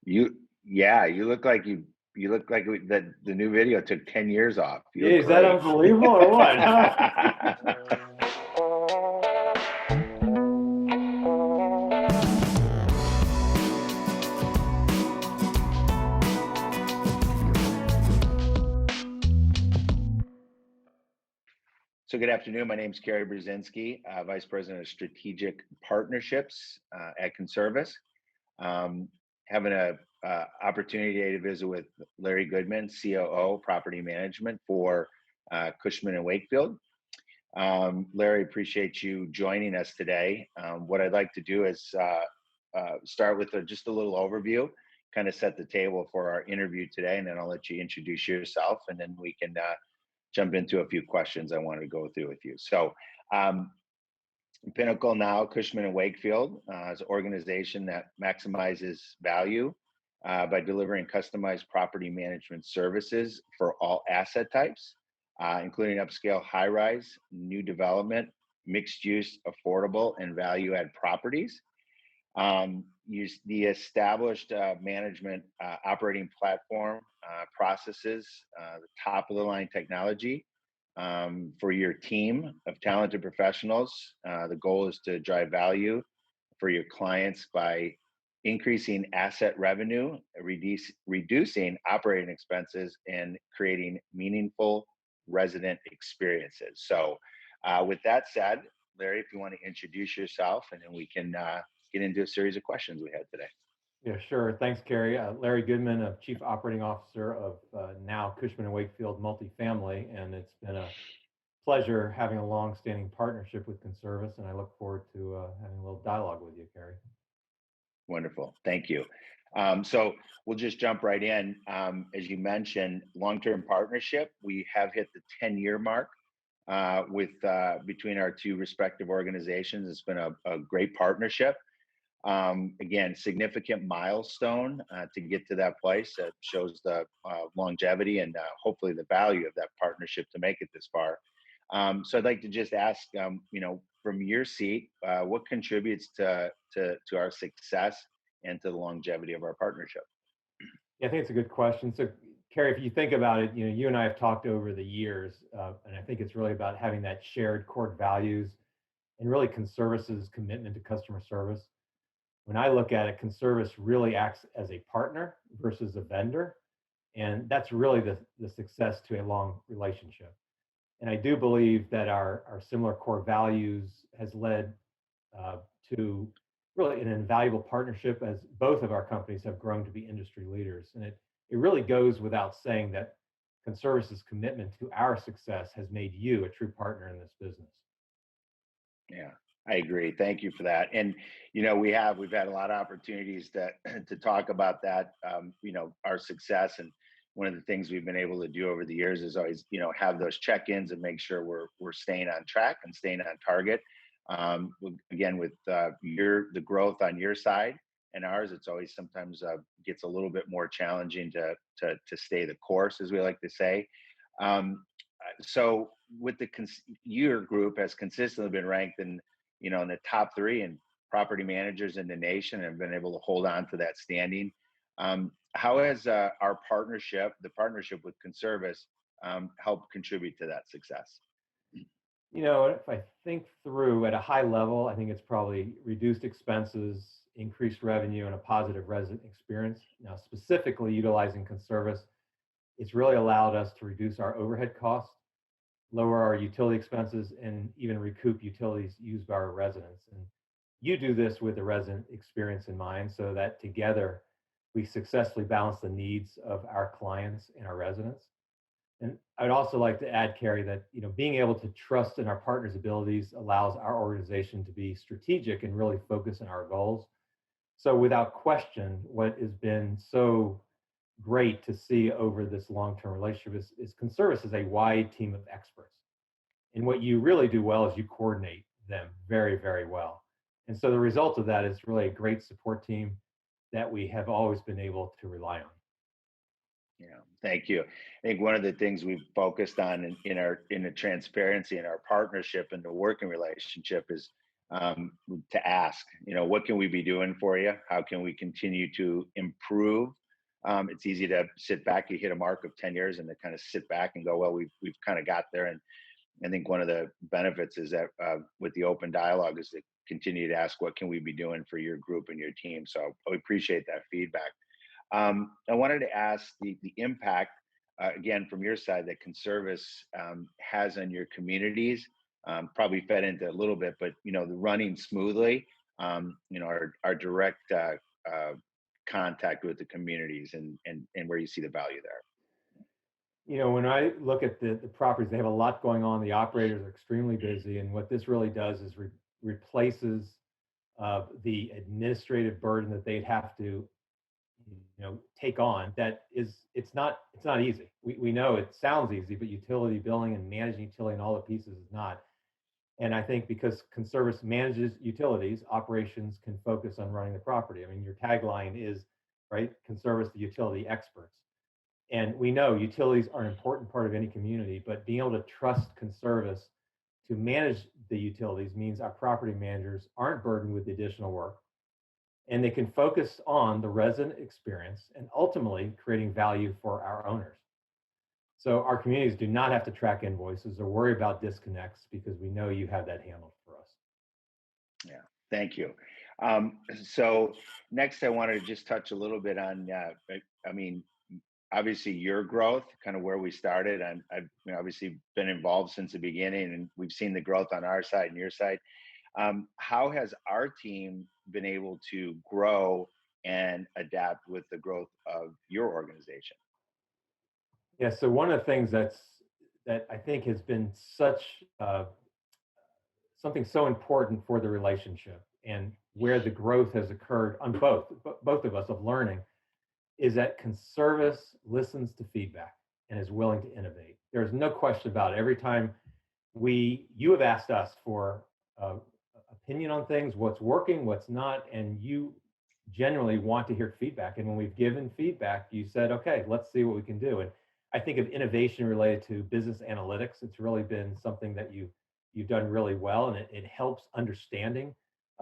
You look like that the new video took 10 years off. You Yeah, look is that great. unbelievable or what? So good afternoon. My name is Kerry Brzezinski, Vice President of Strategic Partnerships at Conservice. Having a opportunity to visit with Larry Goodman, COO Property Management for Cushman Wakefield. Larry, appreciate you joining us today. What I'd like to do is start with just a little overview, kind of set the table for our interview today, and then I'll let you introduce yourself, and then we can jump into a few questions I wanted to go through with you. So, Pinnacle now, Cushman Wakefield, is an organization that maximizes value by delivering customized property management services for all asset types, including upscale high-rise, new development, mixed-use, affordable, and value-add properties. Use the established management operating platform processes, the top of the line technology for your team of talented professionals. The goal is to drive value for your clients by increasing asset revenue, reducing operating expenses, and creating meaningful resident experiences. So with that said, Larry, if you want to introduce yourself, and then we can get into a series of questions we had today. Yeah, sure. Thanks, Kerry. Larry Goodman, Chief Operating Officer of now Cushman Wakefield Multifamily, and it's been a pleasure having a long-standing partnership with Conservice, and I look forward to having a little dialogue with you, Kerry. Wonderful. Thank you. So we'll just jump right in. As you mentioned, long-term partnership. We have hit the 10-year mark with between our two respective organizations. It's been a great partnership. Again, significant milestone to get to that place. That shows the longevity and hopefully the value of that partnership to make it this far. So I'd like to just ask, from your seat, what contributes to our success and to the longevity of our partnership? Yeah, I think it's a good question. So, Kerry, if you think about it, you and I have talked over the years, and I think it's really about having that shared core values and really Conservice's commitment to customer service. When I look at it, Conservice really acts as a partner versus a vendor, and that's really the success to a long relationship. And I do believe that our similar core values has led to really an invaluable partnership as both of our companies have grown to be industry leaders. And it really goes without saying that Conservice's commitment to our success has made you a true partner in this business. Yeah, I agree. Thank you for that. And we've had a lot of opportunities to talk about that. Our success, and one of the things we've been able to do over the years is always have those check-ins and make sure we're staying on track and staying on target. Again, with the growth on your side and ours, it's always sometimes gets a little bit more challenging to stay the course, as we like to say. So with your group has consistently been ranked in the top 3 in property managers in the nation, and have been able to hold on to that standing. How has our partnership, the partnership with Conservice, helped contribute to that success? If I think through at a high level, I think it's probably reduced expenses, increased revenue, and a positive resident experience. Now, specifically utilizing Conservice, it's really allowed us to reduce our overhead costs, lower our utility expenses, and even recoup utilities used by our residents. And you do this with the resident experience in mind, so that together we successfully balance the needs of our clients and our residents. And I'd also like to add, Kerry, that being able to trust in our partners' abilities allows our organization to be strategic and really focus on our goals. So without question, what has been so great to see over this long-term relationship is Conservice is a wide team of experts. And what you really do well is you coordinate them very, very well. And so the result of that is really a great support team that we have always been able to rely on. Yeah, thank you. I think one of the things we've focused on in the transparency in our partnership and the working relationship is to ask, what can we be doing for you? How can we continue to improve? It's easy to sit back. You hit a mark of 10 years and to kind of sit back and go, well, we've kind of got there. And I think one of the benefits is that with the open dialogue is to continue to ask, what can we be doing for your group and your team? So I appreciate that feedback. I wanted to ask the impact, again, from your side that Conservice has on your communities. Probably fed into a little bit, but the running smoothly, our direct contact with the communities and where you see the value there. When I look at the properties, they have a lot going on. The operators are extremely busy, and what this really does is replaces the administrative burden that they'd have to take on. It's not easy. We know it sounds easy, but utility billing and managing utility and all the pieces is not. And I think because Conservice manages utilities, operations can focus on running the property. I mean, your tagline is, right, Conservice, the utility experts. And we know utilities are an important part of any community, but being able to trust Conservice to manage the utilities means our property managers aren't burdened with the additional work, and they can focus on the resident experience and ultimately creating value for our owners. So our communities do not have to track invoices or worry about disconnects because we know you have that handled for us. Yeah, thank you. So next, I wanted to just touch a little bit on, I mean, obviously your growth, kind of where we started. I've obviously been involved since the beginning, and we've seen the growth on our side and your side. How has our team been able to grow and adapt with the growth of your organization? Yeah, so one of the things that I think has been something so important for the relationship and where the growth has occurred on both of us of learning is that Conservice listens to feedback and is willing to innovate. There's no question about it. Every time you have asked us for opinion on things, what's working, what's not, and you genuinely want to hear feedback. And when we've given feedback, you said, okay, let's see what we can do. And I think of innovation related to business analytics. It's really been something that you've done really well, and it helps understanding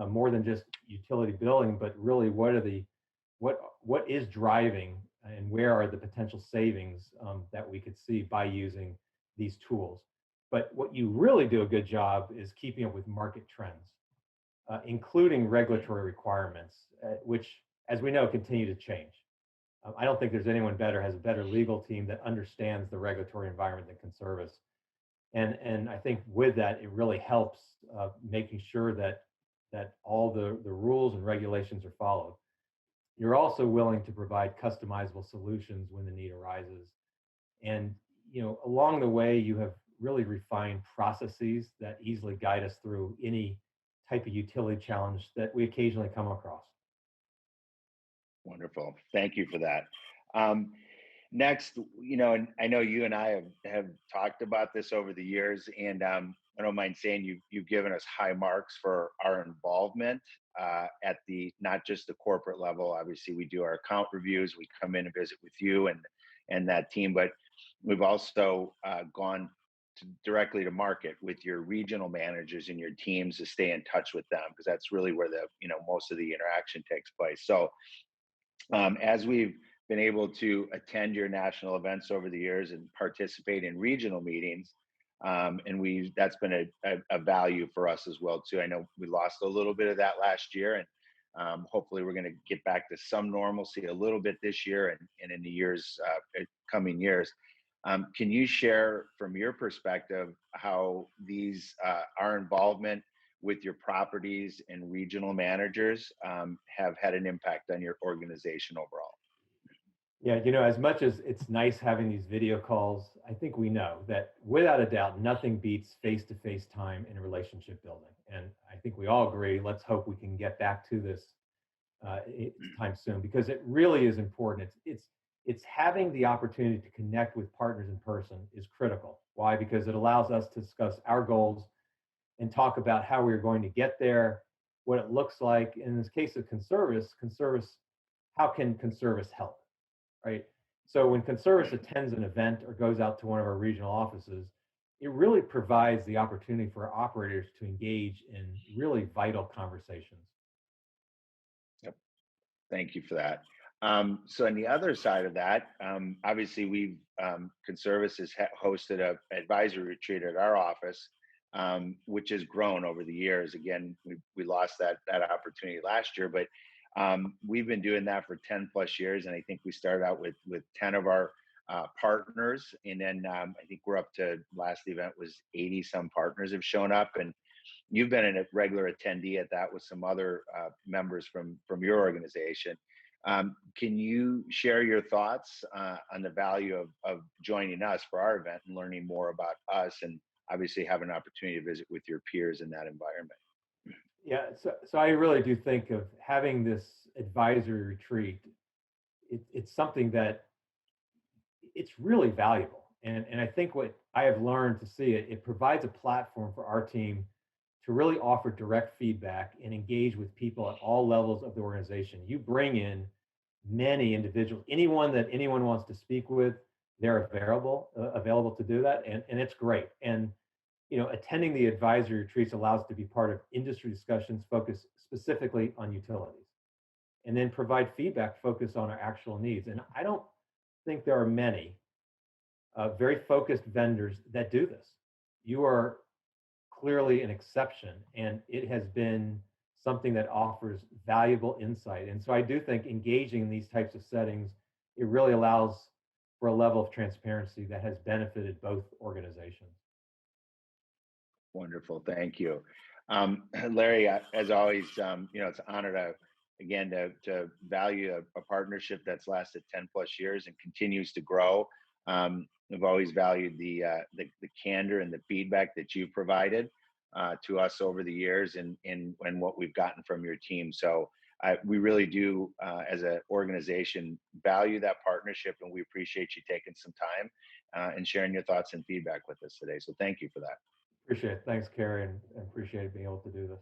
more than just utility billing, but really what is driving and where are the potential savings that we could see by using these tools. But what you really do a good job is keeping up with market trends, including regulatory requirements, which, as we know, continue to change. I don't think there's anyone has a better legal team that understands the regulatory environment than Conservice. And I think with that, it really helps making sure that all the rules and regulations are followed. You're also willing to provide customizable solutions when the need arises. And along the way, you have really refined processes that easily guide us through any type of utility challenge that we occasionally come across. Wonderful. Thank you for that. Next, and I know you and I have talked about this over the years, and I don't mind saying you've given us high marks for our involvement at the not just the corporate level. Obviously, we do our account reviews. We come in and visit with you and that team, but we've also gone directly to market with your regional managers and your teams to stay in touch with them, because that's really where the most of the interaction takes place. So as we've been able to attend your national events over the years and participate in regional meetings, and that's been a value for us as well too. I know we lost a little bit of that last year, and hopefully we're going to get back to some normalcy a little bit this year and in the coming years. Can you share from your perspective how our involvement with your properties and regional managers have had an impact on your organization overall? Yeah, as much as it's nice having these video calls, I think we know that without a doubt, nothing beats face-to-face time in relationship building. And I think we all agree, let's hope we can get back to this time soon, because it really is important. It's having the opportunity to connect with partners in person is critical. Why? Because it allows us to discuss our goals and talk about how we're going to get there, what it looks like. In this case of Conservice, how can Conservice help, right? So when Conservice attends an event or goes out to one of our regional offices, it really provides the opportunity for operators to engage in really vital conversations. Yep. Thank you for that. So on the other side of that, obviously we've Conservice has hosted a advisory retreat at our office, which has grown over the years. Again, we lost that opportunity last year, but we've been doing that for 10 plus years, and I think we started out with 10 of our partners, and then I think we're up to, last event was 80 some partners have shown up, and you've been a regular attendee at that with some other members from your organization. Can you share your thoughts on the value of joining us for our event and learning more about us, and obviously have an opportunity to visit with your peers in that environment? Yeah, so I really do think of having this advisory retreat. It's something that it's really valuable, and I think what I have learned to see it, it provides a platform for our team to really offer direct feedback and engage with people at all levels of the organization. You bring in many individuals, anyone that anyone wants to speak with, they're available to do that, and it's great. And attending the advisory retreats allows us to be part of industry discussions focused specifically on utilities, and then provide feedback focused on our actual needs. And I don't think there are many very focused vendors that do this. You are clearly an exception, and it has been something that offers valuable insight. And so I do think engaging in these types of settings, it really allows for a level of transparency that has benefited both organizations. Wonderful, thank you. Larry, as always, it's an honor to again to value a partnership that's lasted 10 plus years and continues to grow. We've always valued the candor and the feedback that you've provided to us over the years, and what we've gotten from your team. So we really do, as an organization, value that partnership, and we appreciate you taking some time and sharing your thoughts and feedback with us today. So thank you for that. Appreciate it. Thanks, Carrie, and appreciate being able to do this.